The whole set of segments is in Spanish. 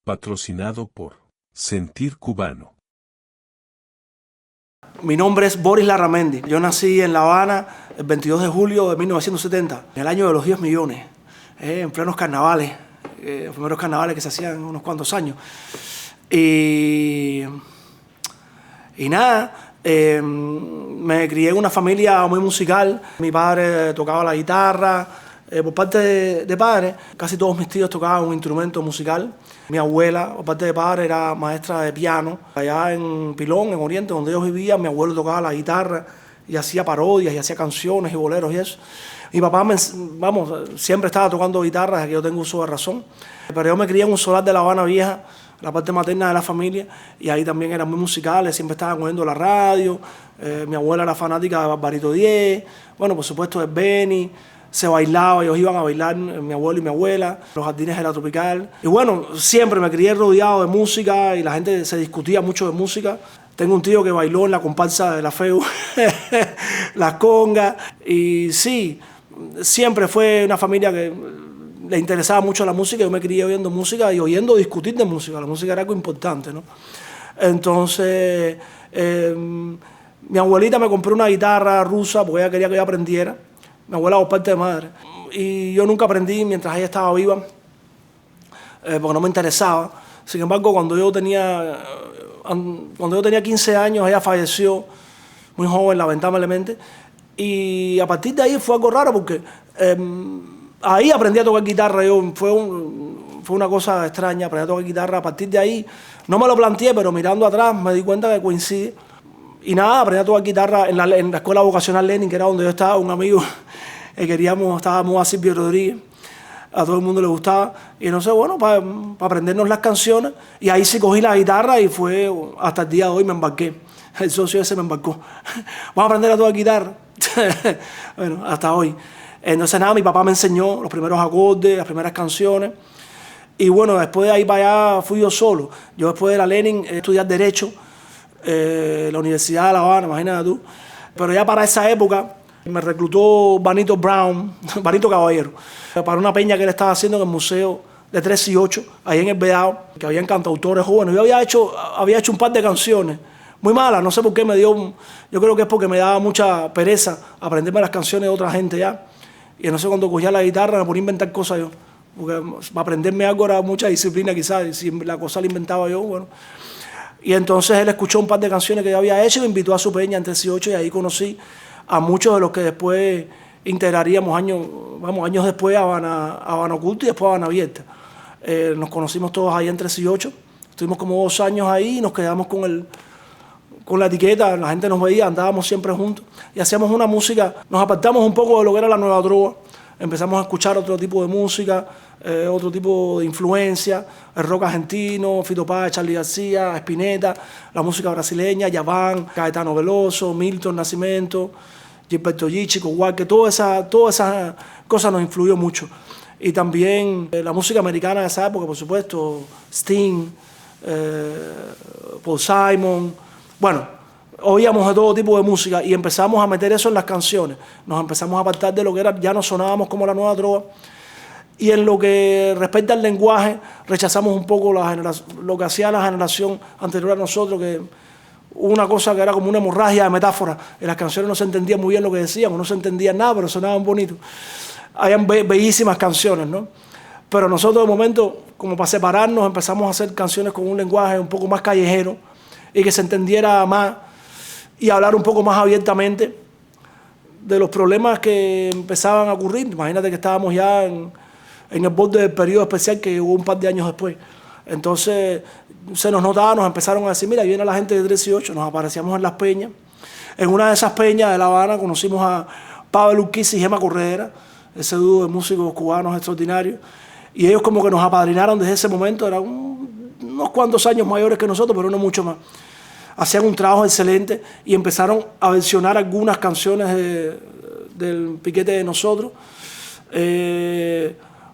Patrocinado por Sentir Cubano. Mi nombre es Boris Larramendi. Yo nací en La Habana el 22 de julio de 1970, en el año de los 10 millones, en plenos carnavales, los primeros carnavales que se hacían unos cuantos años. Y nada, me crié en una familia muy musical. Mi padre tocaba la guitarra. Por parte de padre, casi todos mis tíos tocaban un instrumento musical. Mi abuela, por parte de padre, era maestra de piano. Allá en Pilón, en Oriente, donde ellos vivían, mi abuelo tocaba la guitarra y hacía parodias y hacía canciones y boleros y eso. Mi papá, siempre estaba tocando guitarra, desde que yo tengo uso de razón. Pero yo me crié en un solar de La Habana Vieja, la parte materna de la familia, y ahí también eran muy musicales, siempre estaban oyendo la radio. Mi abuela era fanática de Barbarito 10, bueno, por supuesto de Benny. Se bailaba, ellos iban a bailar, mi abuelo y mi abuela, los jardines de la Tropical. Y bueno, siempre me crié rodeado de música y la gente se discutía mucho de música. Tengo un tío que bailó en la comparsa de la FEU, las congas. Y sí, siempre fue una familia que le interesaba mucho la música. Yo me crié oyendo música y oyendo discutir de música. La música era algo importante, ¿no? Entonces, mi abuelita me compró una guitarra rusa porque ella quería que yo aprendiera. Mi abuela por parte de madre. Y yo nunca aprendí mientras ella estaba viva, porque no me interesaba. Sin embargo, cuando yo tenía 15 años, ella falleció, muy joven, lamentablemente. Y a partir de ahí fue algo raro, porque ahí aprendí a tocar guitarra. Fue una cosa extraña, aprendí a tocar guitarra. A partir de ahí, no me lo planteé, pero mirando atrás me di cuenta que coincide. Y nada, aprendí a tocar guitarra en la escuela vocacional Lenin, que era donde yo estaba, un amigo estábamos a Silvio Rodríguez, a todo el mundo le gustaba. Y no sé, bueno, para aprendernos las canciones. Y ahí sí cogí la guitarra y fue hasta el día de hoy me embarqué. El socio ese me embarcó. Vamos a aprender a tocar guitarra. Bueno, hasta hoy. Entonces nada, mi papá me enseñó los primeros acordes, las primeras canciones. Y bueno, después de ahí para allá fui yo solo. Yo después de la Lenin estudié Derecho. La Universidad de La Habana, imagínate tú. Pero ya para esa época me reclutó Vanito Brown, Vanito Caballero, para una peña que él estaba haciendo en el Museo de 3 y 8, ahí en El Vedado, que habían cantautores jóvenes. Yo había hecho un par de canciones, muy malas, no sé por qué yo creo que es porque me daba mucha pereza aprenderme las canciones de otra gente ya. Y no sé, cuando cogía la guitarra me ponía a inventar cosas yo, porque para aprenderme algo era mucha disciplina quizás, y si la cosa la inventaba yo, bueno. Y entonces él escuchó un par de canciones que yo había hecho y me invitó a su peña en 18 y ahí conocí a muchos de los que después integraríamos años después a Habana Oculta y después a Habana Abierta. Nos conocimos todos ahí en 18, estuvimos como 2 años ahí y nos quedamos con la etiqueta, la gente nos veía, andábamos siempre juntos y hacíamos una música, nos apartamos un poco de lo que era la nueva trova. Empezamos a escuchar otro tipo de música, otro tipo de influencia, el rock argentino, Fito Páez, Charly García, Spinetta, la música brasileña, Yaván, Caetano Veloso, Milton Nascimento, Gilberto Gil, Chico Huarque, todas esas cosas nos influyó mucho. Y también la música americana de esa época, por supuesto, Sting, Paul Simon, bueno, oíamos de todo tipo de música y empezamos a meter eso en las canciones. Nos empezamos a apartar de lo que era, ya no sonábamos como la nueva trova. Y en lo que respecta al lenguaje, rechazamos un poco lo que hacía la generación anterior a nosotros, que una cosa que era como una hemorragia de metáforas. En las canciones no se entendía muy bien lo que decían, no se entendía nada, pero sonaban bonitos. Habían bellísimas canciones, ¿no? Pero nosotros de momento, como para separarnos, empezamos a hacer canciones con un lenguaje un poco más callejero y que se entendiera más, y hablar un poco más abiertamente de los problemas que empezaban a ocurrir. Imagínate que estábamos ya en el borde del periodo especial que hubo un par de años después. Entonces se nos notaba, nos empezaron a decir, mira, viene la gente de 18, nos aparecíamos en las peñas. En una de esas peñas de La Habana conocimos a Pavel Urquiza y Gema Corredera, ese dúo de músicos cubanos extraordinarios, y ellos como que nos apadrinaron desde ese momento. Eran unos cuantos años mayores que nosotros, pero no mucho más. Hacían un trabajo excelente y empezaron a versionar algunas canciones del piquete de nosotros.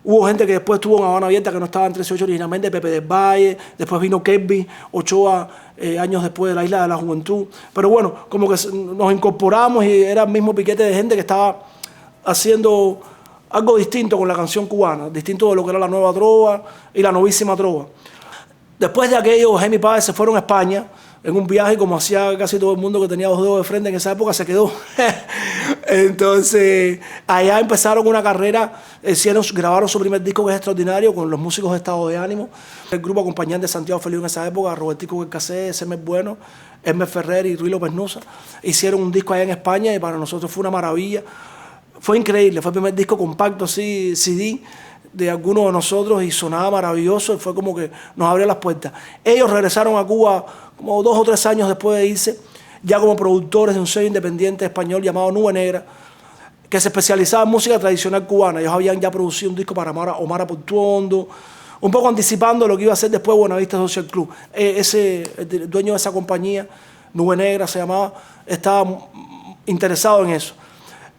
Hubo gente que después estuvo en Habana Abierta que no estaba en 18 originalmente, Pepe del Valle, después vino Kelvin Ochoa años después de la Isla de la Juventud. Pero bueno, como que nos incorporamos y era el mismo piquete de gente que estaba haciendo algo distinto con la canción cubana, distinto de lo que era la nueva trova y la novísima trova. Después de aquello, Jaime y mi padre se fueron a España en un viaje, como hacía casi todo el mundo que tenía 2 dedos de frente en esa época, se quedó. Entonces, allá empezaron una carrera, grabaron su primer disco, que es extraordinario, con los músicos de Estado de Ánimo. El grupo acompañante de Santiago Feliu en esa época, Robertico Casé, Semer Bueno, Hermes Ferrer y Ruy López Nusa, hicieron un disco allá en España y para nosotros fue una maravilla. Fue increíble, fue el primer disco compacto, así, CD, de algunos de nosotros y sonaba maravilloso y fue como que nos abrió las puertas. Ellos regresaron a Cuba como 2 o 3 años después de irse, ya como productores de un sello independiente español llamado Nube Negra, que se especializaba en música tradicional cubana. Ellos habían ya producido un disco para Omar Portuondo, un poco anticipando lo que iba a hacer después Buenavista Social Club. El dueño de esa compañía, Nube Negra se llamaba, estaba interesado en eso.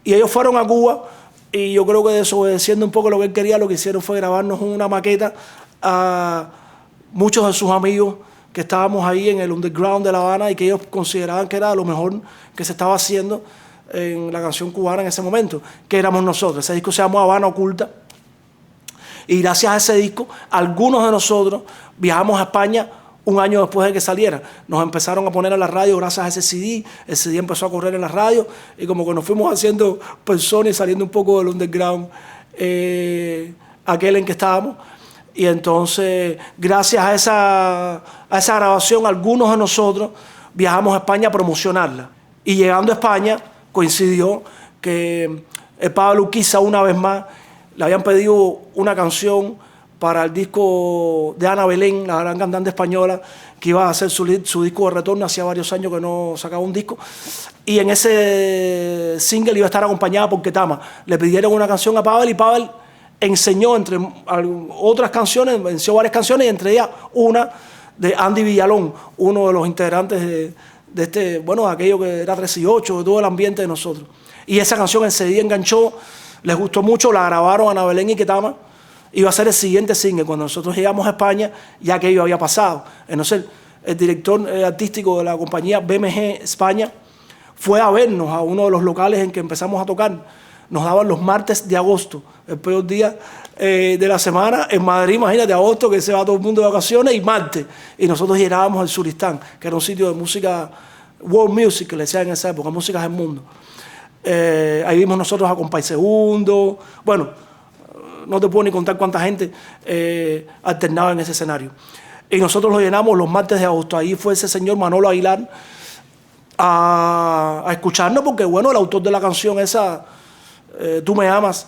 Y ellos fueron a Cuba y yo creo que desobedeciendo un poco lo que él quería, lo que hicieron fue grabarnos una maqueta a muchos de sus amigos que estábamos ahí en el underground de La Habana y que ellos consideraban que era lo mejor que se estaba haciendo en la canción cubana en ese momento, que éramos nosotros. Ese disco se llamó Habana Oculta y gracias a ese disco algunos de nosotros viajamos a España un año después de que saliera. Nos empezaron a poner a la radio gracias a ese CD. El CD empezó a correr en la radio y como que nos fuimos haciendo personas y saliendo un poco del underground aquel en que estábamos. Y entonces, gracias a esa grabación, algunos de nosotros viajamos a España a promocionarla. Y llegando a España, coincidió que el Pablo Urquiza, una vez más, le habían pedido una canción para el disco de Ana Belén, la gran cantante española, que iba a hacer su disco de retorno. Hacía varios años que no sacaba un disco. Y en ese single iba a estar acompañada por Ketama. Le pidieron una canción a Pavel y Pavel enseñó, entre otras canciones, enseñó varias canciones y entre ellas una de Andy Villalón, uno de los integrantes de este, bueno, de aquello que era 13-8, de todo el ambiente de nosotros. Y esa canción enseguida enganchó, les gustó mucho, la grabaron Ana Belén y Ketama. Iba a ser el siguiente single. Cuando nosotros llegamos a España, ya aquello había pasado. Entonces, el director artístico de la compañía BMG España fue a vernos a uno de los locales en que empezamos a tocar. Nos daban los martes de agosto, el peor día de la semana en Madrid. Imagínate, agosto, que se va todo el mundo de vacaciones, y martes. Y nosotros llegábamos al Suristán, que era un sitio de música, world music, que le decían en esa época, músicas del mundo. Ahí vimos nosotros a Compay Segundo. Bueno, no te puedo ni contar cuánta gente alternaba en ese escenario. Y nosotros lo llenamos los martes de agosto. Ahí fue ese señor Manolo Aguilar a escucharnos, porque bueno, el autor de la canción esa, Tú me amas,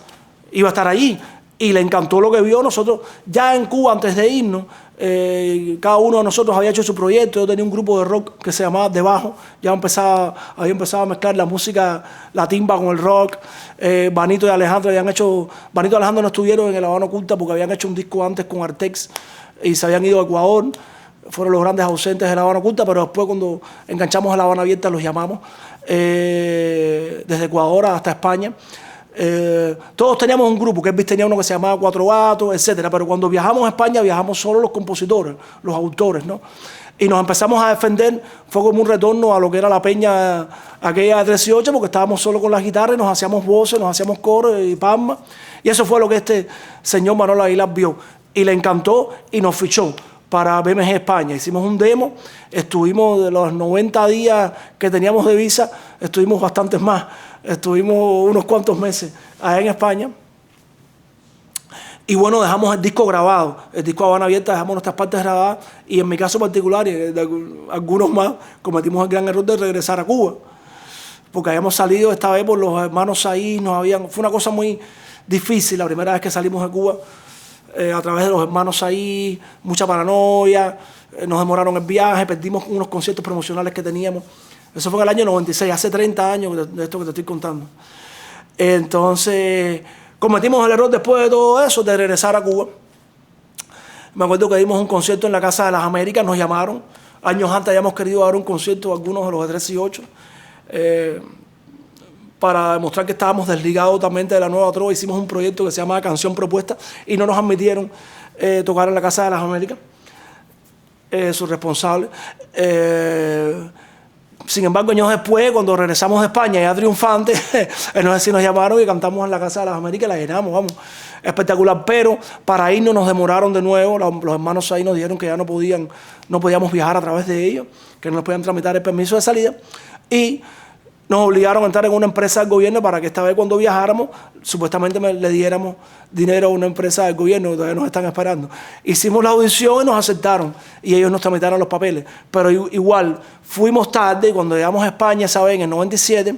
iba a estar allí. Y le encantó lo que vio. Nosotros ya en Cuba, antes de irnos, cada uno de nosotros había hecho su proyecto. Yo tenía un grupo de rock que se llamaba Debajo. Ya había empezado a mezclar la música, la timba con el rock. Vanito y Alejandro Vanito y Alejandro no estuvieron en el Habana Oculta porque habían hecho un disco antes con Artex y se habían ido a Ecuador. Fueron los grandes ausentes de la Habana Oculta, pero después cuando enganchamos a La Habana Abierta los llamamos desde Ecuador hasta España. Todos teníamos un grupo, que Elvis tenía uno que se llamaba Cuatro Gatos, etcétera. Pero cuando viajamos a España, viajamos solo los compositores, los autores, ¿no? Y nos empezamos a defender. Fue como un retorno a lo que era la peña aquella de 13-8, porque estábamos solo con las guitarras y nos hacíamos voces, nos hacíamos coros y palmas. Y eso fue lo que este señor Manolo Aguilar vio. Y le encantó y nos fichó para BMG España. Hicimos un demo, estuvimos de los 90 días que teníamos de visa, estuvimos bastantes más. Estuvimos unos cuantos meses allá en España. Y bueno, dejamos el disco grabado, el disco Habana Abierta, dejamos nuestras partes grabadas. Y en mi caso particular, y de algunos más, cometimos el gran error de regresar a Cuba. Porque habíamos salido esta vez por los hermanos ahí, fue una cosa muy difícil la primera vez que salimos de Cuba, a través de los hermanos ahí, mucha paranoia, nos demoraron el viaje, perdimos unos conciertos promocionales que teníamos. Eso fue en el año 96, hace 30 años de esto que te estoy contando. Entonces, cometimos el error después de todo eso de regresar a Cuba. Me acuerdo que dimos un concierto en la Casa de las Américas, nos llamaron. Años antes habíamos querido dar un concierto a algunos de los de 13-8 para demostrar que estábamos desligados totalmente de la nueva trova. Hicimos un proyecto que se llama Canción Propuesta y no nos admitieron tocar en la Casa de las Américas. Sus responsables. Sin embargo, años después, cuando regresamos de España ya triunfantes, no sé si nos llamaron y cantamos en la Casa de las Américas, la llenamos, vamos. espectacular. Pero para irnos nos demoraron de nuevo. Los hermanos ahí nos dijeron que ya no podíamos viajar a través de ellos, que no nos podían tramitar el permiso de salida. Y nos obligaron a entrar en una empresa del gobierno para que esta vez cuando viajáramos, supuestamente le diéramos dinero a una empresa del gobierno, que todavía nos están esperando. Hicimos la audición y nos aceptaron, y ellos nos tramitaron los papeles. Pero igual, fuimos tarde, y cuando llegamos a España esa vez, en el 97,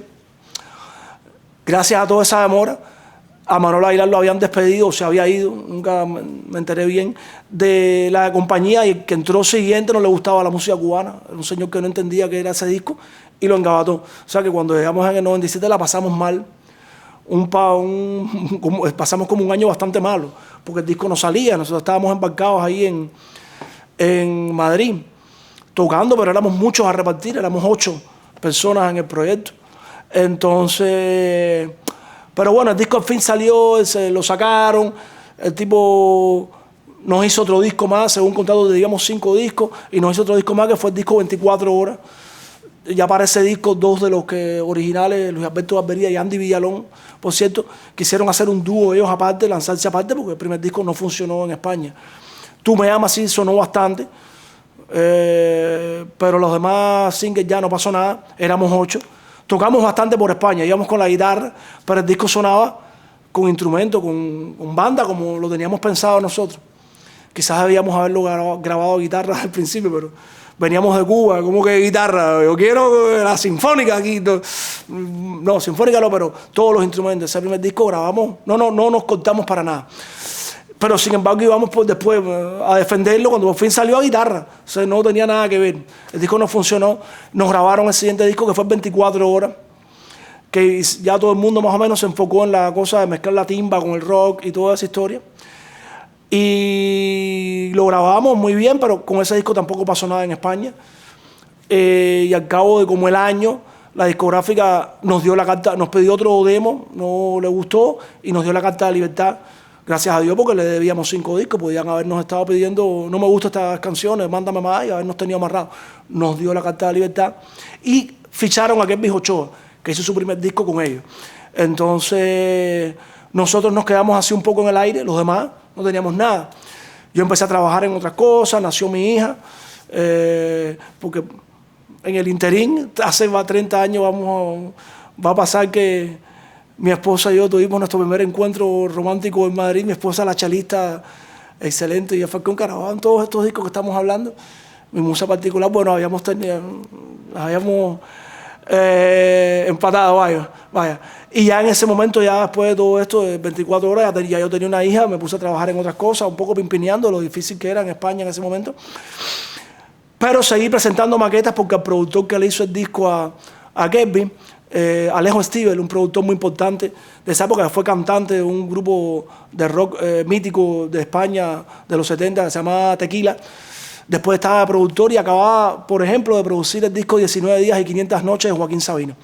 gracias a toda esa demora, a Manolo Aguilar lo habían despedido, o se había ido, nunca me enteré bien, de la compañía, y el que entró siguiente no le gustaba la música cubana, era un señor que no entendía qué era ese disco, y lo engabató. O sea que cuando llegamos en el 97 la pasamos mal, pasamos como un año bastante malo, porque el disco no salía, nosotros estábamos embarcados ahí en Madrid, tocando, pero éramos muchos a repartir, éramos 8 personas en el proyecto. Entonces, pero bueno, el disco al fin salió, lo sacaron, el tipo nos hizo otro disco más, según contrato digamos 5 discos, y nos hizo otro disco más que fue el disco 24 horas. Ya para ese disco, 2 de los que originales, Luis Alberto Barbería y Andy Villalón, por cierto, quisieron hacer un dúo ellos aparte, lanzarse aparte, porque el primer disco no funcionó en España. Tú me amas, sí, sonó bastante, pero los demás singles ya no pasó nada, éramos 8. Tocamos bastante por España, íbamos con la guitarra, pero el disco sonaba con instrumentos, con banda, como lo teníamos pensado nosotros. Quizás debíamos haberlo grabado guitarra al principio, pero veníamos de Cuba, como que guitarra, yo quiero la sinfónica aquí. No, sinfónica no, pero todos los instrumentos. Ese primer disco grabamos, no nos cortamos para nada. Pero sin embargo íbamos después a defenderlo cuando por fin salió a guitarra. O sea, no tenía nada que ver. El disco no funcionó. Nos grabaron el siguiente disco que fue 24 horas. Que ya todo el mundo más o menos se enfocó en la cosa de mezclar la timba con el rock y toda esa historia. Y lo grabamos muy bien, pero con ese disco tampoco pasó nada en España. Y al cabo de como el año, la discográfica nos dio la carta, nos pidió otro demo, no le gustó, y nos dio la carta de libertad. Gracias a Dios, porque le debíamos 5 discos, podían habernos estado pidiendo, no me gustan estas canciones, mándame más, y habernos tenido amarrados. Nos dio la carta de libertad y ficharon a Kelvis Ochoa, que hizo su primer disco con ellos. Entonces, nosotros nos quedamos así un poco en el aire, los demás no teníamos nada. Yo empecé a trabajar en otras cosas, nació mi hija, porque en el interín, hace 30 años va a pasar que mi esposa y yo tuvimos nuestro primer encuentro romántico en Madrid. Mi esposa, la chalista, excelente, y Falcón Caravan, todos estos discos que estamos hablando. Mi musa particular, bueno, habíamos empatado, vaya. Y ya en ese momento, ya después de todo esto, de 24 horas, ya yo tenía una hija, me puse a trabajar en otras cosas, un poco pimpineando lo difícil que era en España en ese momento. Pero seguí presentando maquetas porque el productor que le hizo el disco a Kelvis, Alejo Stivel, un productor muy importante de esa época, que fue cantante de un grupo de rock mítico de España de los 70, que se llamaba Tequila. Después estaba productor y acababa, por ejemplo, de producir el disco 19 días y 500 noches de Joaquín Sabina.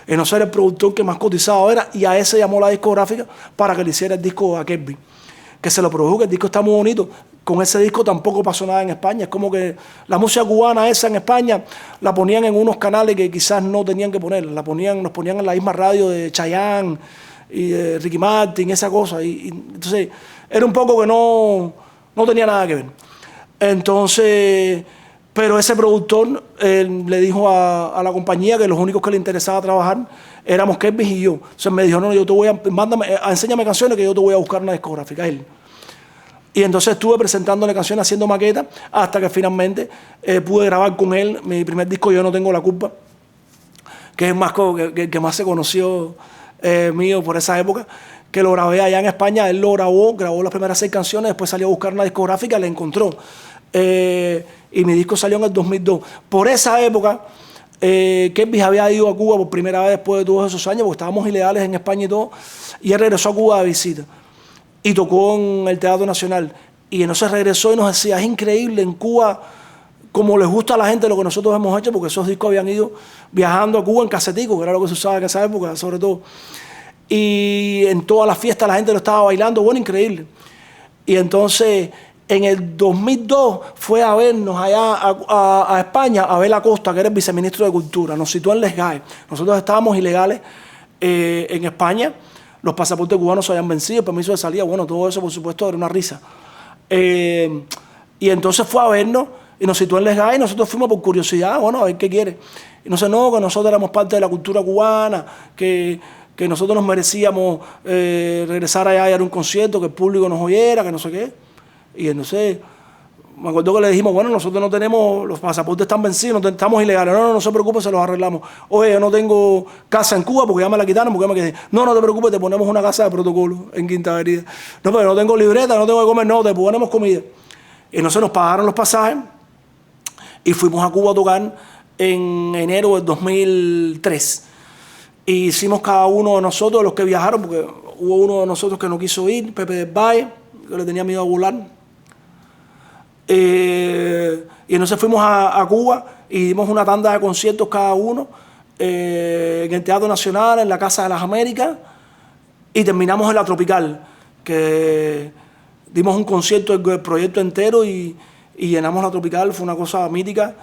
No ser el productor que más cotizado era, y a ese llamó la discográfica para que le hiciera el disco a Kelvis, que se lo produjo, que el disco está muy bonito. Con ese disco tampoco pasó nada en España. Es como que la música cubana esa en España la ponían en unos canales que quizás no tenían que poner. Nos ponían en la misma radio de Chayanne y de Ricky Martin, esa cosa. Y entonces era un poco que no tenía nada que ver. Entonces, pero ese productor le dijo a la compañía que los únicos que le interesaba trabajar éramos Kelvis y yo. Entonces me dijo, no, yo te voy enséñame canciones que yo te voy a buscar una discográfica. Él. Y entonces estuve presentándole canciones, haciendo maquetas, hasta que finalmente pude grabar con él mi primer disco, Yo no tengo la culpa, que es más que más se conoció mío por esa época, que lo grabé allá en España. Él lo grabó las primeras 6 canciones, después salió a buscar una discográfica, la encontró. Y mi disco salió en el 2002. Por esa época, Kelvis había ido a Cuba por primera vez después de todos esos años, porque estábamos ilegales en España y todo, y él regresó a Cuba de visita. Y tocó en el Teatro Nacional. Y entonces regresó y nos decía, es increíble en Cuba, como les gusta a la gente lo que nosotros hemos hecho, porque esos discos habían ido viajando a Cuba en casetico, que era lo que se usaba en esa época, sobre todo. Y en todas las fiestas la gente lo estaba bailando, bueno, increíble. Y entonces, en el 2002, fue a vernos allá a España, a Abel Acosta, que era el viceministro de Cultura. Nos citó en Les Gais. Nosotros estábamos ilegales en España. los pasaportes cubanos se habían vencido, el permiso de salida, bueno, todo eso por supuesto era una risa. Y entonces fue a vernos y nos situó en Les Gais y nosotros fuimos por curiosidad, bueno, a ver qué quiere. Y no sé, no, que nosotros éramos parte de la cultura cubana, que nosotros nos merecíamos regresar allá y dar un concierto, que el público nos oyera, que no sé qué. Y entonces me acuerdo que le dijimos, bueno, nosotros no tenemos, los pasaportes están vencidos, no estamos ilegales. No, no se preocupe, se los arreglamos. Oye, yo no tengo casa en Cuba porque ya me la quitaron, porque ya me quedé. No, no te preocupes, te ponemos una casa de protocolo en Quinta Avenida. No, pero no tengo libreta, no tengo que comer, no, te ponemos comida. Y entonces nos pagaron los pasajes y fuimos a Cuba a tocar en enero del 2003. Y hicimos cada uno de nosotros, los que viajaron, porque hubo uno de nosotros que no quiso ir, Pepe del Valle, que le tenía miedo a volar. Y entonces fuimos a Cuba y dimos una tanda de conciertos cada uno en el Teatro Nacional, en la Casa de las Américas, y terminamos en la Tropical, que dimos un concierto del proyecto entero y llenamos la Tropical. Fue una cosa mítica.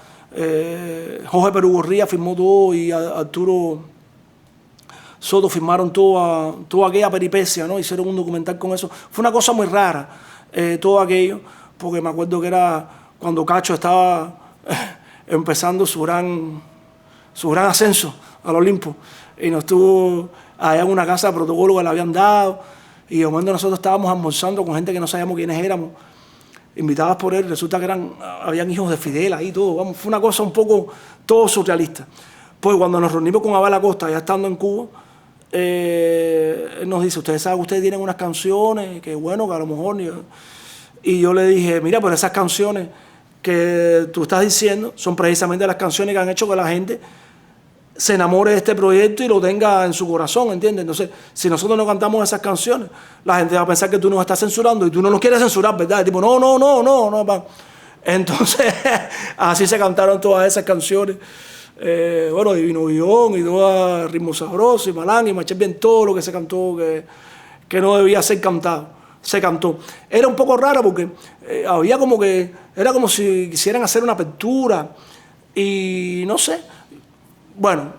Jorge Perugorría firmó todo y Arturo Soto firmaron toda aquella peripecia, ¿no? Hicieron un documental con eso. Fue una cosa muy rara, todo aquello, porque me acuerdo que era cuando Cacho estaba empezando su gran ascenso al Olimpo, y nos estuvo allá en una casa de protocolo que le habían dado, y de momento nosotros estábamos almorzando con gente que no sabíamos quiénes éramos, invitadas por él. Resulta que habían hijos de Fidel ahí, todo. Vamos, fue una cosa un poco todo surrealista. Pues cuando nos reunimos con Abel Acosta, ya estando en Cuba, él nos dice, ustedes saben que ustedes tienen unas canciones, que bueno, que a lo mejor... Y yo le dije, mira, pero esas canciones que tú estás diciendo son precisamente las canciones que han hecho que la gente se enamore de este proyecto y lo tenga en su corazón, ¿entiendes? Entonces, si nosotros no cantamos esas canciones, la gente va a pensar que tú nos estás censurando y tú no nos quieres censurar, ¿verdad? Tipo, no. Entonces, así se cantaron todas esas canciones. Bueno, Divino Guión y todo Ritmo Sabroso y Malán y Marché Bien, todo lo que se cantó que no debía ser cantado. Se cantó. Era un poco raro porque había como que, era como si quisieran hacer una apertura y no sé. Bueno,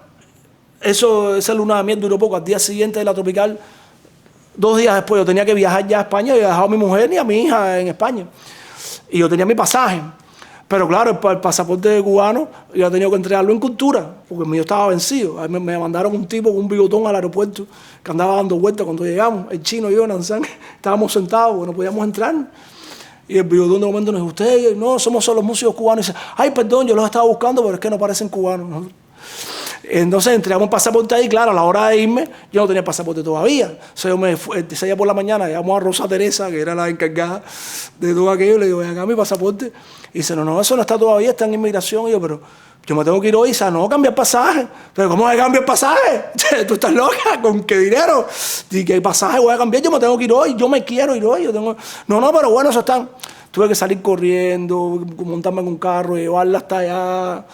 esa luna de miel duró poco. Al día siguiente de la Tropical, 2 días después, yo tenía que viajar ya a España. Yo había dejado a mi mujer y a mi hija en España. Y yo tenía mi pasaje. Pero claro, el pasaporte cubano yo he tenido que entregarlo en Cultura, porque el mío estaba vencido. Me mandaron un tipo con un bigotón al aeropuerto que andaba dando vueltas cuando llegamos. El chino y yo, Nanzán, estábamos sentados, porque no podíamos entrar. Y el bigotón de momento nos dijo, ustedes no, somos solo músicos cubanos. Y dice, ay, perdón, yo los estaba buscando, pero es que no parecen cubanos, ¿no? Entonces entregamos el pasaporte ahí, claro, a la hora de irme, yo no tenía pasaporte todavía. O sea, yo me fui, ese día por la mañana, llamamos a Rosa Teresa, que era la encargada de todo aquello, le digo, ven acá mi pasaporte. Y dice, no, eso no está todavía, está en inmigración. Y yo, pero yo me tengo que ir hoy. Y dice, no, cambia el pasaje. Pero ¿cómo voy a cambiar el pasaje? ¿Tú estás loca? ¿Con qué dinero? ¿Y qué pasaje voy a cambiar? Yo me tengo que ir hoy, yo me quiero ir hoy. No, pero bueno, eso están. Tuve que salir corriendo, montarme en un carro, llevarla hasta allá,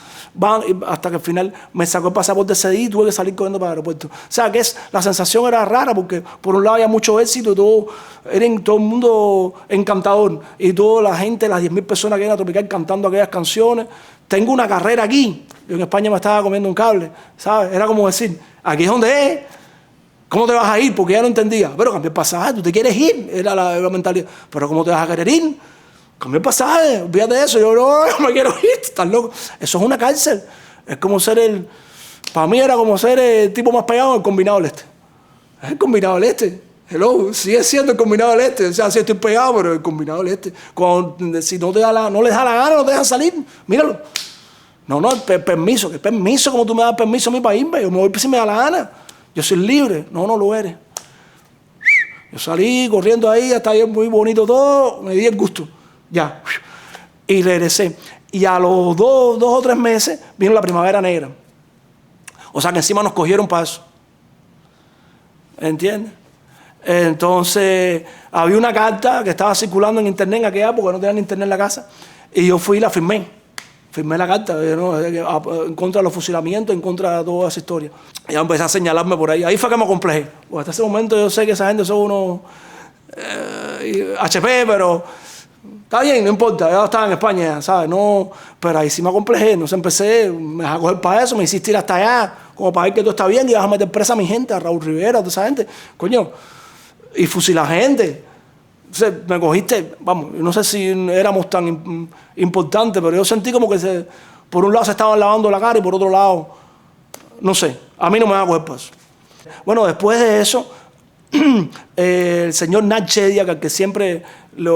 hasta que al final me sacó el pasaporte ese día y tuve que salir corriendo para el aeropuerto. O sea, que la sensación era rara porque por un lado había mucho éxito, todo el mundo encantador y toda la gente, las 10.000 personas que iban a Tropical cantando aquellas canciones. Tengo una carrera aquí. Yo en España me estaba comiendo un cable, ¿sabes? Era como decir, aquí es donde es. ¿Cómo te vas a ir? Porque ya no entendía. Pero cambié el pasaje, tú te quieres ir, era la mentalidad. Pero ¿cómo te vas a querer ir? Cambié el pasaje, olvídate de eso. Yo no me quiero ir, estás loco. Eso es una cárcel. Es como ser para mí era como ser el tipo más pegado del Combinado del Este. Es el Combinado del Este. Hello, sigue siendo el Combinado del Este. O sea, sí estoy pegado, pero el Combinado del Este. Si no les da la gana, no te dejan salir. Míralo. No, permiso. ¿Qué permiso? ¿Cómo tú me das permiso a mi país? Yo me voy si me da la gana. Yo soy libre. No lo eres. Yo salí corriendo ahí, hasta ahí muy bonito todo, me di el gusto. Ya. Y regresé. Y a los 2 o 3 meses vino la Primavera Negra. O sea que encima nos cogieron para eso. ¿Entiendes? Entonces, había una carta que estaba circulando en internet en aquella época, no tenían internet en la casa, y yo fui y la firmé. Firmé la carta, ¿no? En contra de los fusilamientos, en contra de toda esa historia. Y ya empecé a señalarme por ahí. Ahí fue que me acomplejé. Pues hasta ese momento yo sé que esa gente son unos HP, pero está bien, no importa. Yo estaba en España, ¿sabes? No, pero ahí sí me acomplejé. No sé, me dejé coger para eso, me hiciste ir hasta allá. como para ver que todo está bien y vas a meter presa a mi gente, a Raúl Rivera, a toda esa gente, coño, y fusilar gente. Entonces, me cogiste, vamos, no sé si éramos tan importantes, pero yo sentí como que por un lado se estaban lavando la cara y por otro lado, no sé, a mí no me va a coger paso. Bueno, después de eso, el señor Nat Chediak, al que siempre le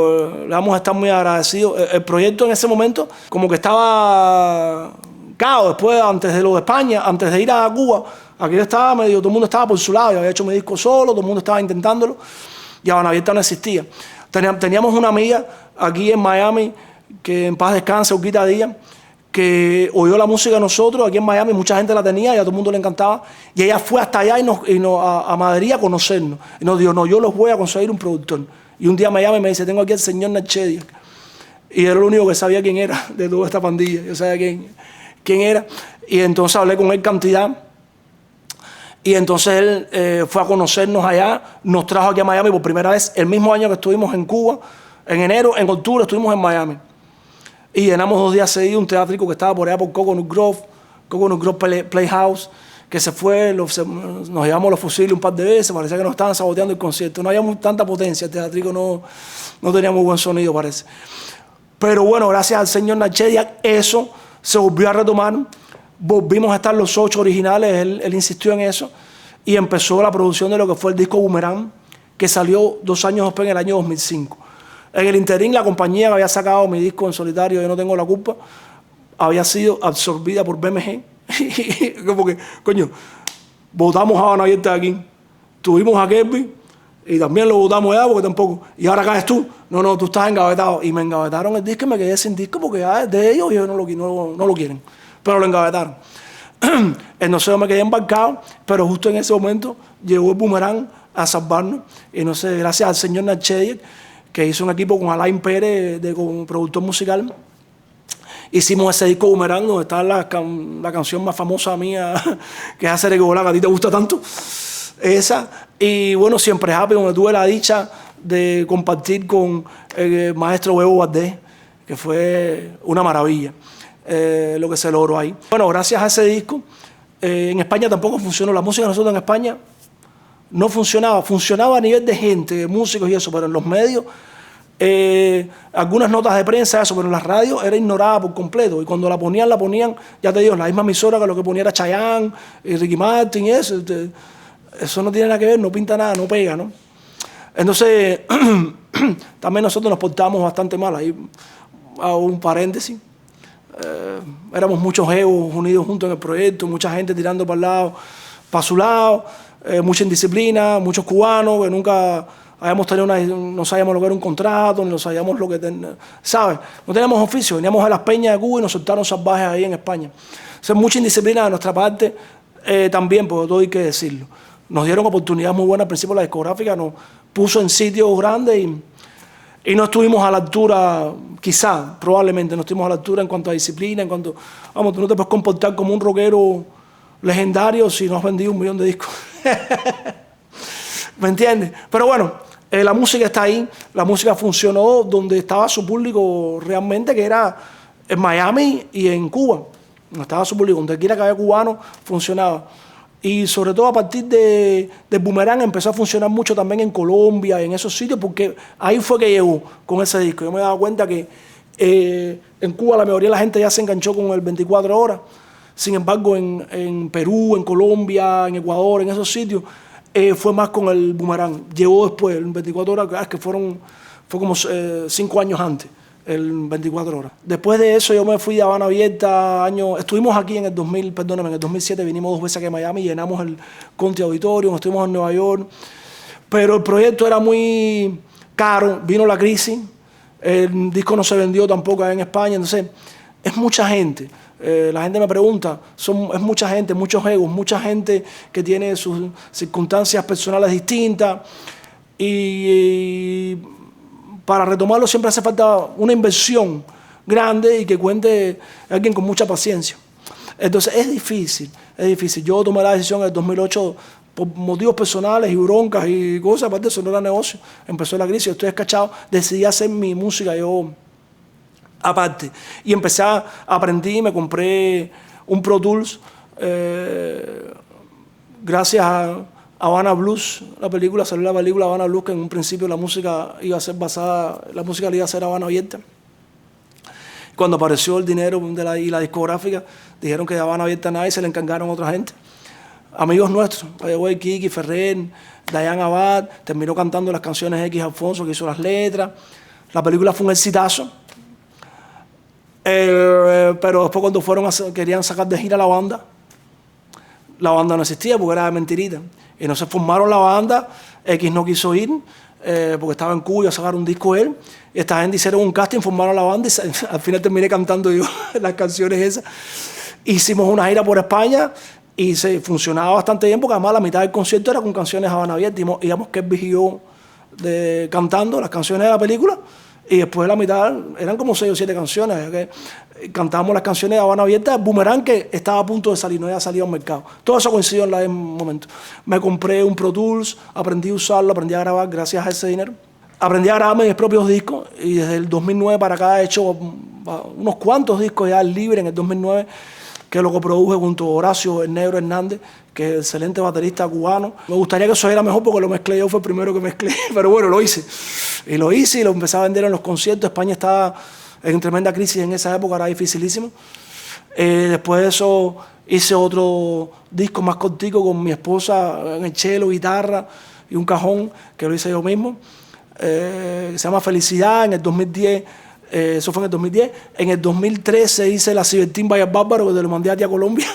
vamos a estar muy agradecidos, el proyecto en ese momento como que estaba cao, después, antes de lo de España, antes de ir a Cuba, aquí estaba medio, todo el mundo estaba por su lado, yo había hecho mi disco solo, todo el mundo estaba intentándolo, y Habana Abierta no existía. Teníamos una amiga aquí en Miami, que en paz descanse, Urquita Díaz, que oyó la música de nosotros aquí en Miami, mucha gente la tenía y a todo el mundo le encantaba, y ella fue hasta allá a Madrid a conocernos, y nos dijo, no, yo los voy a conseguir un productor. Y un día me llama y me dice, tengo aquí al señor Nat Chediak, y era el único que sabía quién era de toda esta pandilla, yo sabía quién era, y entonces hablé con él cantidad, y entonces él fue a conocernos allá, nos trajo aquí a Miami por primera vez, el mismo año que estuvimos en Cuba, en enero, en octubre estuvimos en Miami. Y llenamos 2 días seguidos un teátrico que estaba por allá por Coconut Grove Playhouse, que se fue, nos llevamos los fusiles un par de veces, parecía que nos estaban saboteando el concierto. No había tanta potencia, el teátrico no tenía muy buen sonido, parece. Pero bueno, gracias al señor Nat Chediak, eso se volvió a retomar, volvimos a estar los 8 originales, él insistió en eso, y empezó la producción de lo que fue el disco Boomerang, que salió 2 años después, en el año 2005. En el interín, la compañía que había sacado mi disco en solitario, Yo No Tengo la Culpa, había sido absorbida por BMG. Como que, coño, votamos a Habana Abierta de aquí, tuvimos a Kelvin y también lo votamos ya porque tampoco. Y ahora caes tú, no, tú estás engavetado. Y me engavetaron el disco y me quedé sin disco porque ya es de ellos y ellos no lo quieren. Pero lo engavetaron. Entonces yo me quedé embarcado, pero justo en ese momento llegó el Boomerang a salvarnos. Y no sé, gracias al señor Nat Chediak, que hizo un equipo con Alain Pérez como productor musical, hicimos ese disco Boomerang, donde está la canción más famosa mía, que es Hacer Ecobola, que a ti te gusta tanto, esa. Y bueno, Siempre Happy, donde tuve la dicha de compartir con el maestro Bebo Valdés, que fue una maravilla lo que se logró ahí. Bueno, gracias a ese disco, en España tampoco funcionó. La música de nosotros en España no funcionaba a nivel de gente, de músicos y eso, pero en los medios, algunas notas de prensa, eso, pero en las radios era ignorada por completo. Y cuando la ponían, ya te digo, la misma emisora que lo que ponía era Chayanne, y Ricky Martin y eso. Eso no tiene nada que ver, no pinta nada, no pega, ¿no? Entonces, también nosotros nos portamos bastante mal. Ahí hago un paréntesis. Éramos muchos egos unidos juntos en el proyecto, mucha gente tirando para su lado, mucha indisciplina, muchos cubanos que nunca no sabíamos lo que era un contrato, ni no sabíamos lo que ¿sabes? No teníamos oficio, veníamos a las peñas de Cuba y nos soltaron salvajes ahí en España. O sea, mucha indisciplina de nuestra parte también, porque todo hay que decirlo. Nos dieron oportunidades muy buenas, al principio la discográfica nos puso en sitios grandes y no estuvimos a la altura, quizá, probablemente, no estuvimos a la altura en cuanto a disciplina, en cuanto, vamos, tú no te puedes comportar como un rockero legendario si no has vendido 1 millón de discos. ¿Me entiendes? Pero bueno, la música está ahí, la música funcionó donde estaba su público realmente, que era en Miami y en Cuba. No estaba su público, donde quiera que haya cubano, funcionaba. Y sobre todo a partir de Boomerang empezó a funcionar mucho también en Colombia, en esos sitios, porque ahí fue que llegó con ese disco. Yo me he dado cuenta que en Cuba la mayoría de la gente ya se enganchó con el 24 horas. Sin embargo, en Perú, en Colombia, en Ecuador, en esos sitios, fue más con el Boomerang. Llegó después, el 24 horas, que fue como 5 años antes, el 24 horas. Después de eso yo me fui a Habana Abierta, estuvimos aquí en el 2007 vinimos 2 veces aquí a Miami, llenamos el Conti Auditorium, estuvimos en Nueva York, pero el proyecto era muy caro, vino la crisis, el disco no se vendió tampoco en España, entonces es mucha gente. La gente me pregunta, es mucha gente, muchos egos, mucha gente que tiene sus circunstancias personales distintas y para retomarlo siempre hace falta una inversión grande y que cuente alguien con mucha paciencia. Entonces es difícil. Yo tomé la decisión en el 2008 por motivos personales y broncas y cosas, aparte de eso no era negocio. Empezó la crisis, yo estoy escachado, decidí hacer mi música yo aparte. Y empecé a aprender, me compré un Pro Tools Gracias a Havana Blues, salió la película Havana Blues, que en un principio la música iba a ser basada, la música le iba a ser Habana Abierta. Cuando apareció el dinero y la discográfica, dijeron que de Habana Abierta nada y se le encargaron a otra gente. Amigos nuestros, Kiki, Ferrer, Dayan Abad, terminó cantando las canciones X Alfonso, que hizo las letras. La película fue un exitazo. Pero después cuando querían sacar de gira la banda no existía porque era de mentirita. Y no se formaron la banda, X no quiso ir porque estaba en Cuba a sacar un disco él. Y esta gente hicieron un casting, formaron la banda y al final terminé cantando yo las canciones esas. Hicimos una gira por España y se funcionaba bastante bien porque además la mitad del concierto era con canciones Habana Abierta. Íbamos Kelvis y yo cantando las canciones de la película. Y después de la mitad eran como 6 o 7 canciones. Que cantábamos las canciones de Habana Abierta, Boomerang, que estaba a punto de salir, no había salido al mercado. Todo eso coincidió en el mismo momento. Me compré un Pro Tools, aprendí a usarlo, aprendí a grabar gracias a ese dinero. Aprendí a grabar mis propios discos y desde el 2009 para acá he hecho unos cuantos discos ya libre en el 2009, que lo coproduje junto a Horacio El Negro Hernández, que es excelente baterista cubano. Me gustaría que eso era mejor porque lo mezclé yo, fue el primero que mezclé, pero bueno, lo hice. Y lo hice y lo empecé a vender en los conciertos. España estaba en tremenda crisis en esa época, era dificilísimo. Después de eso hice otro disco más cortico con mi esposa en el cello, guitarra y un cajón, que lo hice yo mismo, que se llama Felicidad, en el 2010. Eso fue en el 2010. En el 2013 hice la Cibertín Valle Bárbaro, que te lo mandé a ti a Colombia,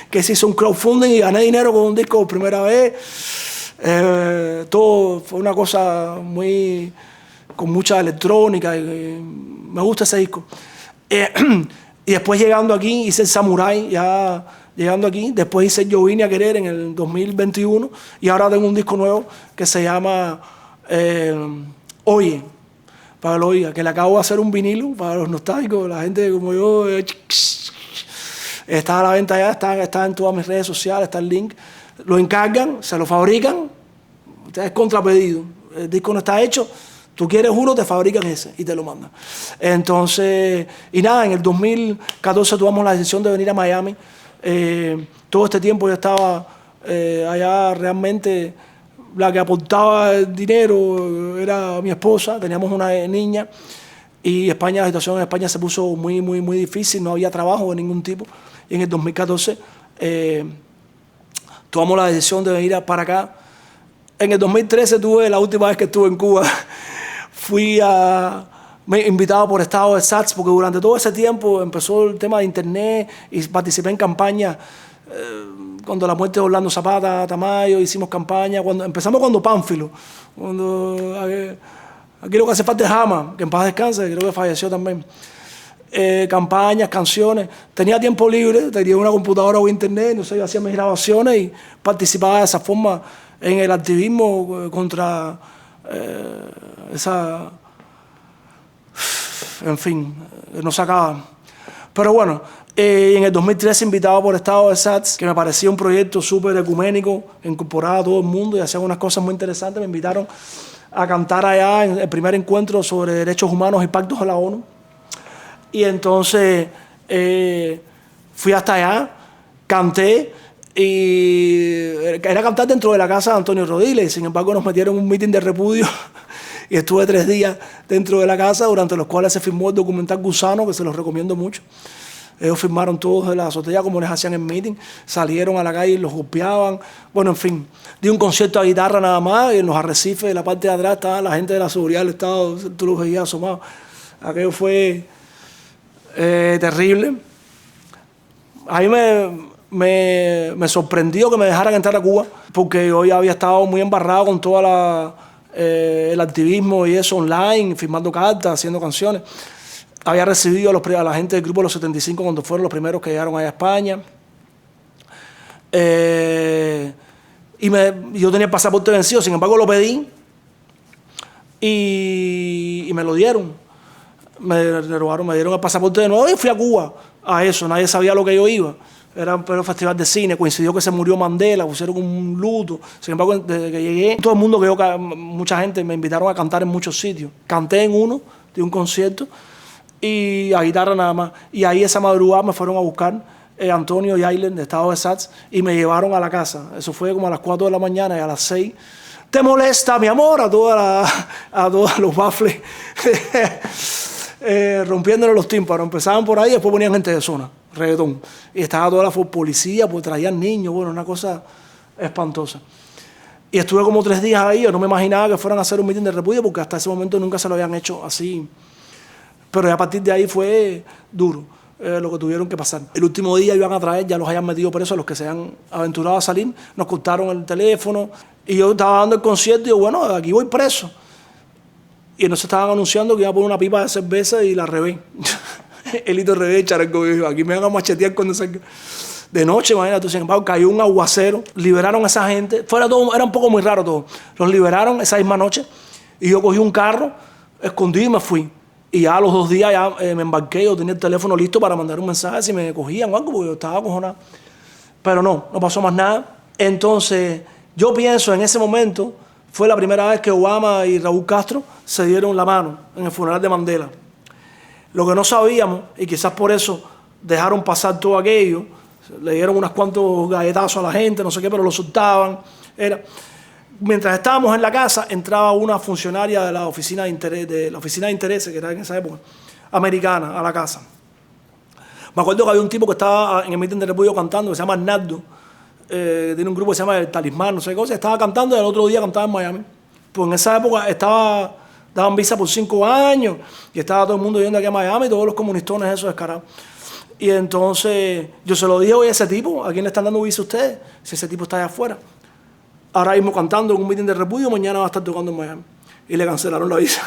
que se hizo un crowdfunding y gané dinero con un disco por primera vez. Todo fue una cosa con mucha electrónica y me gusta ese disco. Y después llegando aquí hice el Samurai, ya llegando aquí. Después hice Yo Vine a Querer en el 2021 y ahora tengo un disco nuevo que se llama Oye, para que lo oiga, que le acabo de hacer un vinilo para los nostálgicos, la gente como yo. Está a la venta ya, está en todas mis redes sociales, está el link. Lo encargan, se lo fabrican, es contrapedido. El disco no está hecho, tú quieres uno, te fabrican ese y te lo mandan. Entonces, y nada, en el 2014 tomamos la decisión de venir a Miami. Todo este tiempo yo estaba allá realmente. La que aportaba el dinero era mi esposa, teníamos una niña y la situación en España se puso muy, muy, muy difícil, no había trabajo de ningún tipo. Y en el 2014 tomamos la decisión de venir para acá. En el 2013 la última vez que estuve en Cuba, me invitado por Estado de SATS, porque durante todo ese tiempo empezó el tema de internet y participé en campañas. Cuando la muerte de Orlando Zapata, Tamayo, hicimos campaña. Empezamos cuando Pánfilo, aquí lo que hace falta es Jama, que en paz descanse, creo que falleció también. Campañas, canciones. Tenía tiempo libre, tenía una computadora o internet, no sé, yo hacía mis grabaciones y participaba de esa forma en el activismo contra esa... En fin, no se acaba. Pero bueno, en el 2013 invitado por Estado de SATS, que me parecía un proyecto súper ecuménico, incorporaba a todo el mundo y hacía unas cosas muy interesantes. Me invitaron a cantar allá en el primer encuentro sobre derechos humanos y pactos de la ONU. Y entonces fui hasta allá, canté, y era cantar dentro de la casa de Antonio Rodiles, y sin embargo nos metieron en un meeting de repudio y estuve 3 días dentro de la casa, durante los cuales se filmó el documental Gusano, que se los recomiendo mucho. Ellos firmaron todos de la azotea como les hacían en meeting, salieron a la calle y los golpeaban. Bueno, en fin, di un concierto a guitarra nada más y en los arrecifes de la parte de atrás estaba la gente de la seguridad del Estado, tú los veías asomados. Aquello fue terrible. A mí me sorprendió que me dejaran entrar a Cuba, porque yo ya había estado muy embarrado con todo el activismo y eso online, firmando cartas, haciendo canciones. Había recibido a la gente del grupo de los 75 cuando fueron los primeros que llegaron allá a España. Yo tenía el pasaporte vencido, sin embargo lo pedí y me lo dieron. Me dieron el pasaporte de nuevo y fui a Cuba a eso. Nadie sabía lo que yo iba. Era un festival de cine, coincidió que se murió Mandela, pusieron un luto. Sin embargo, desde que llegué, todo el mundo, mucha gente me invitaron a cantar en muchos sitios. Canté en uno de un concierto y a guitarra nada más. Y ahí esa madrugada me fueron a buscar Antonio y Ailen de Estado de Sats y me llevaron a la casa. Eso fue como a las 4 de la mañana y a las 6. ¿Te molesta, mi amor? A todos los baffles rompiéndole los tímpanos. Empezaban por ahí y después ponían gente de zona, reggaetón. Y estaba toda la policía, pues traían niños, bueno, una cosa espantosa. Y estuve como 3 días ahí, yo no me imaginaba que fueran a hacer un mitin de repudio porque hasta ese momento nunca se lo habían hecho así. Pero ya a partir de ahí fue duro lo que tuvieron que pasar. El último día iban a traer, ya los hayan metido presos, los que se han aventurado a salir, nos cortaron el teléfono y yo estaba dando el concierto y yo, bueno, aquí voy preso. Y entonces estaban anunciando que iba a poner una pipa de cerveza y la revés. Elito revés, charango, aquí me van a machetear cuando salga. De noche, imagínate, sin embargo, cayó un aguacero, liberaron a esa gente, era un poco muy raro todo. Los liberaron esa misma noche y yo cogí un carro, escondí y me fui. Y ya a los 2 días ya me embarqué, yo tenía el teléfono listo para mandar un mensaje si me cogían o algo, porque yo estaba acojonado. Pero no pasó más nada. Entonces, yo pienso en ese momento, fue la primera vez que Obama y Raúl Castro se dieron la mano en el funeral de Mandela. Lo que no sabíamos, y quizás por eso dejaron pasar todo aquello, le dieron unos cuantos galletazos a la gente, no sé qué, pero lo soltaban. Mientras estábamos en la casa, entraba una funcionaria de la oficina de intereses, que era en esa época, americana, a la casa. Me acuerdo que había un tipo que estaba en el mitin de República cantando, que se llama Arnaldo, tiene un grupo que se llama El Talismán, no sé qué cosa, estaba cantando y el otro día cantaba en Miami. Pues en esa época daban visa por 5 años y estaba todo el mundo yendo aquí a Miami, todos los comunistones esos descarados. Y entonces yo se lo dije, oye, ese tipo, ¿a quién le están dando visa a ustedes? Si ese tipo está allá afuera. Ahora mismo cantando en un mitin de repudio, mañana va a estar tocando en Miami. Y le cancelaron la visa.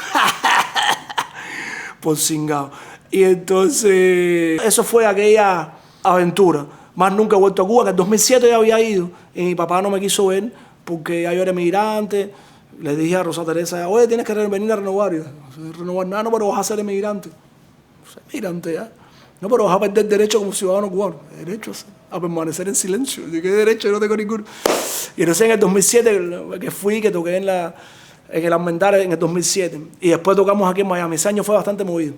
Por cingado. Y entonces, eso fue aquella aventura. Más nunca he vuelto a Cuba, que en 2007 ya había ido. Y mi papá no me quiso ver porque ya yo era emigrante. Le dije a Rosa Teresa, oye, tienes que venir a renovar. Y yo, no renovar nada, no, pero vas a ser emigrante. Soy emigrante ya. No, pero vas a perder derecho como ciudadano cubano. Derechos a permanecer en silencio. ¿De qué derecho? Yo no tengo ninguno. Y entonces en el 2007, que toqué en el Almendares en el 2007. Y después tocamos aquí en Miami. Ese año fue bastante movido.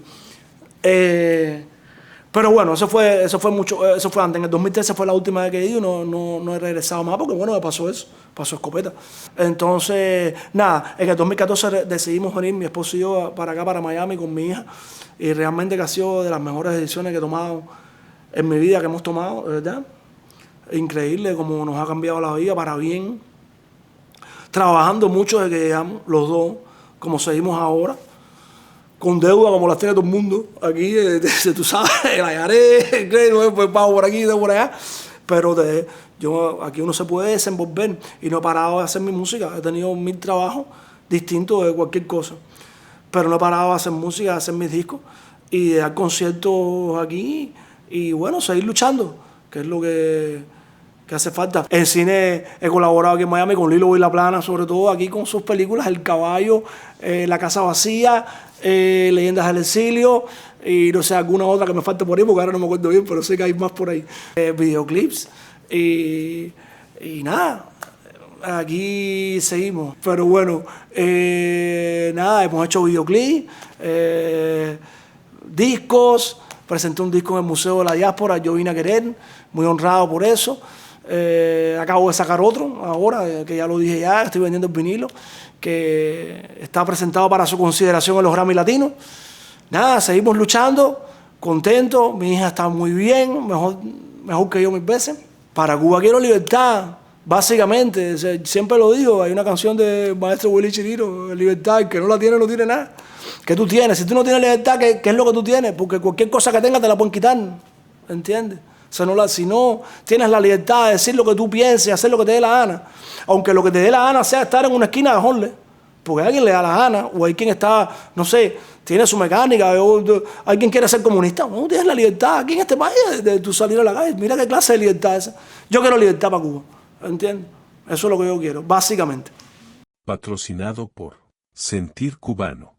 Pero bueno, eso fue antes. En el 2013 fue la última vez que he ido. No he regresado más porque, bueno, me pasó eso. Pasó escopeta. Entonces, nada, en el 2014 decidimos venir, mi esposo y yo, para acá, para Miami, con mi hija. Y realmente que ha sido de las mejores decisiones que he tomado en mi vida, que hemos tomado, de verdad. Increíble cómo nos ha cambiado la vida para bien. Trabajando mucho desde que llegamos, los dos, como seguimos ahora. Con deuda como las tiene todo el mundo. Aquí, tú sabes, el IRS, el crédito, pues pago por aquí, de por allá. Pero aquí uno se puede desenvolver y no he parado de hacer mi música. He tenido 1000 trabajos distintos de cualquier cosa. Pero no he parado de hacer música, de hacer mis discos y de dar conciertos aquí y bueno, seguir luchando, que es lo que hace falta. En cine he colaborado aquí en Miami con Lilo y La Plana, sobre todo aquí con sus películas El Caballo, La Casa Vacía, Leyendas del Exilio y no sé, alguna otra que me falte por ahí porque ahora no me acuerdo bien, pero sé que hay más por ahí. Videoclips y nada. Aquí seguimos, pero bueno, nada, hemos hecho videoclips, discos, presenté un disco en el Museo de la Diáspora, Yo Vine a Querer, muy honrado por eso. Acabo de sacar otro ahora, que ya lo dije ya, estoy vendiendo el vinilo, que está presentado para su consideración en los Grammy Latinos. Nada, seguimos luchando, contentos, mi hija está muy bien, mejor que yo 1000 veces. Para Cuba quiero libertad. Básicamente, siempre lo digo, hay una canción del maestro Willy Chirino, libertad, el que no la tiene no tiene nada. ¿Qué tú tienes? Si tú no tienes libertad, ¿qué es lo que tú tienes? Porque cualquier cosa que tengas te la pueden quitar, ¿entiendes? O sea, si no tienes la libertad de decir lo que tú pienses, hacer lo que te dé la gana, aunque lo que te dé la gana sea estar en una esquina de joderle, porque a alguien le da la gana, o hay quien está, no sé, tiene su mecánica, o hay quien quiere ser comunista, no tienes la libertad aquí en este país de tú salir a la calle, mira qué clase de libertad es esa. Yo quiero libertad para Cuba. ¿Entiendes? Eso es lo que yo quiero, básicamente. Patrocinado por Sentir Cubano.